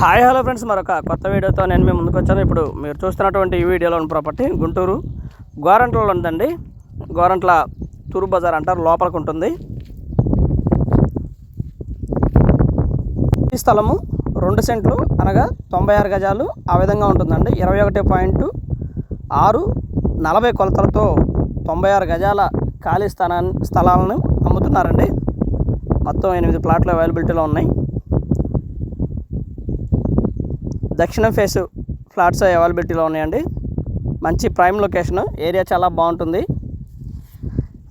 Hi hello friends, మరొక కొత్త వీడియోతో నేను మీ ముందుకు వచ్చాను. ఇప్పుడు మీరు చూస్తున్నటువంటి ఈ వీడియోలోని ప్రాపర్టీ గుంటూరు గోరంట్లలో ఉందండి. గోరంట్ల తూరు బజార్ అంటారు, లోపలికి ఉంటుంది. ఈ స్థలము 2 సెంట్లు అనగా 96 గజాలు ఆ విధంగా ఉంటుందండి. 21.6 40 కొలతలతో 96 గజాల ఖాళీ స్థలాలను అమ్ముతున్నారండి. మొత్తం 8 ప్లాట్లు అవైలబిలిటీలో ఉన్నాయి. దక్షిణం ఫేస్ ఫ్లాట్స్ అవైలబిలిటీలో ఉన్నాయండి. మంచి ప్రైమ్ లొకేషన్, ఏరియా చాలా బాగుంటుంది.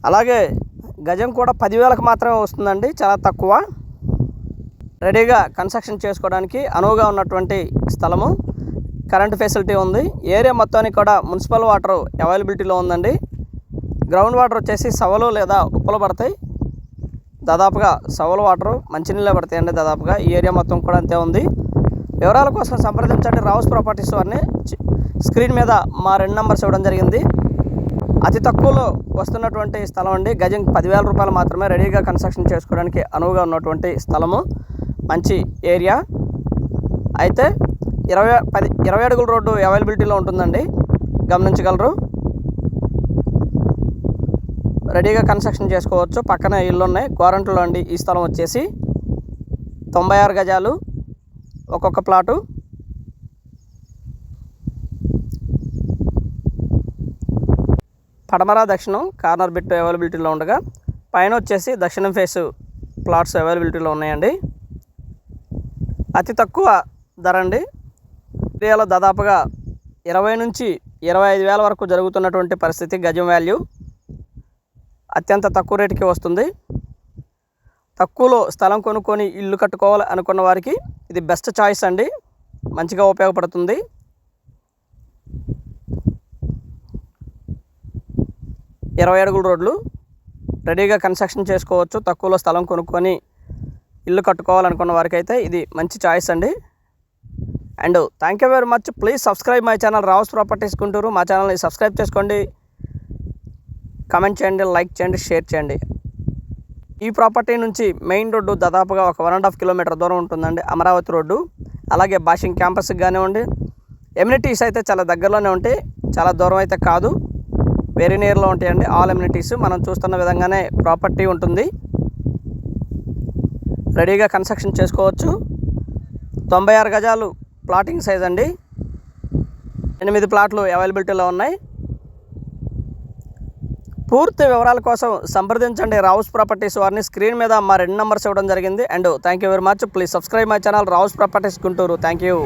అలాగే గజం కూడా 10,000కి మాత్రమే వస్తుందండి, చాలా తక్కువ. రెడీగా కన్స్ట్రక్షన్ చేసుకోవడానికి అనువుగా ఉన్నటువంటి స్థలము. కరెంట్ ఫెసిలిటీ ఉంది. ఏరియా మొత్తానికి కూడా మున్సిపల్ వాటర్ అవైలబిలిటీలో ఉందండి. గ్రౌండ్ వాటర్ వచ్చేసి సవలు లేదా ఉప్పలు పడతాయి. దాదాపుగా సవలు వాటర్ మంచినీళ్ళే పడతాయండి దాదాపుగా. ఈ ఏరియా మొత్తం కూడా అంతే ఉంది. వివరాల కోసం సంప్రదించండి రావుస్ ప్రాపర్టీస్ వారిని. స్క్రీన్ మీద మా 2 నంబర్స్ ఇవ్వడం జరిగింది. అతి తక్కువలో వస్తున్నటువంటి స్థలం అండి. గజం 10,000 రూపాయలు మాత్రమే. రెడీగా కన్స్ట్రక్షన్ చేసుకోవడానికి అనువుగా ఉన్నటువంటి స్థలము, మంచి ఏరియా. అయితే 20 అడుగుల రోడ్డు అవైలబిలిటీలో ఉంటుందండి, గమనించగలరు. రెడీగా కన్స్ట్రక్షన్ చేసుకోవచ్చు. పక్కన ఇల్లు ఉన్నాయి. గోరంట్లో అండి ఈ స్థలం వచ్చేసి 96 గజాలు ఒక్కొక్క ప్లాటు. పడమర దక్షిణం కార్నర్ బిట్ అవైలబిలిటీలో ఉండగా పైన వచ్చేసి దక్షిణం ఫేస్ ప్లాట్స్ అవైలబిలిటీలో ఉన్నాయండి. అతి తక్కువ ధర అండి. ఏరియాలో దాదాపుగా 20 నుంచి 25,000 వరకు జరుగుతున్నటువంటి పరిస్థితి. గజం వాల్యూ అత్యంత తక్కువ రేటుకి వస్తుంది. తక్కువలో స్థలం కొనుక్కొని ఇల్లు కట్టుకోవాలి అనుకున్న వారికి ఇది బెస్ట్ చాయిస్ అండి, మంచిగా ఉపయోగపడుతుంది. ఇరవై అడుగుల రోడ్లు, రెడీగా కన్స్ట్రక్షన్ చేసుకోవచ్చు. తక్కువలో స్థలం కొనుక్కొని ఇల్లు కట్టుకోవాలనుకున్న వారికి అయితే ఇది మంచి చాయిస్ అండి. And thank you very much. Please subscribe my channel Rao's properties Guntur. మా ఛానల్ని సబ్స్క్రైబ్ చేసుకోండి, కామెంట్ చేయండి, లైక్ చేయండి, షేర్ చేయండి. ఈ ప్రాపర్టీ నుంచి మెయిన్ రోడ్డు దాదాపుగా ఒక 1.5 కిలోమీటర్ దూరం ఉంటుందండి, అమరావతి రోడ్డు. అలాగే బాషింగ్ క్యాంపస్కి కానివ్వండి, ఎమ్యూనిటీస్ అయితే చాలా దగ్గరలోనే ఉంటాయి, చాలా దూరం అయితే కాదు, వెరీ నియర్లో ఉంటాయండి ఆల్ ఎమ్యూనిటీస్. మనం చూస్తున్న విధంగానే ప్రాపర్టీ ఉంటుంది. రెడీగా కన్స్ట్రక్షన్ చేసుకోవచ్చు. 96 గజాలు ప్లాటింగ్ సైజ్ అండి. 8 ప్లాట్లు అవైలబిలిటీలో ఉన్నాయి. పూర్తి వివరాల కోసం సంప్రదించండి రావుస్ ప్రాపర్టీస్ వారిని. స్క్రీన్ మీద మా 2 నంబర్స్ ఇవ్వడం జరిగింది. And thank you very much. Please subscribe my channel Rao's properties Guntur. Thank you.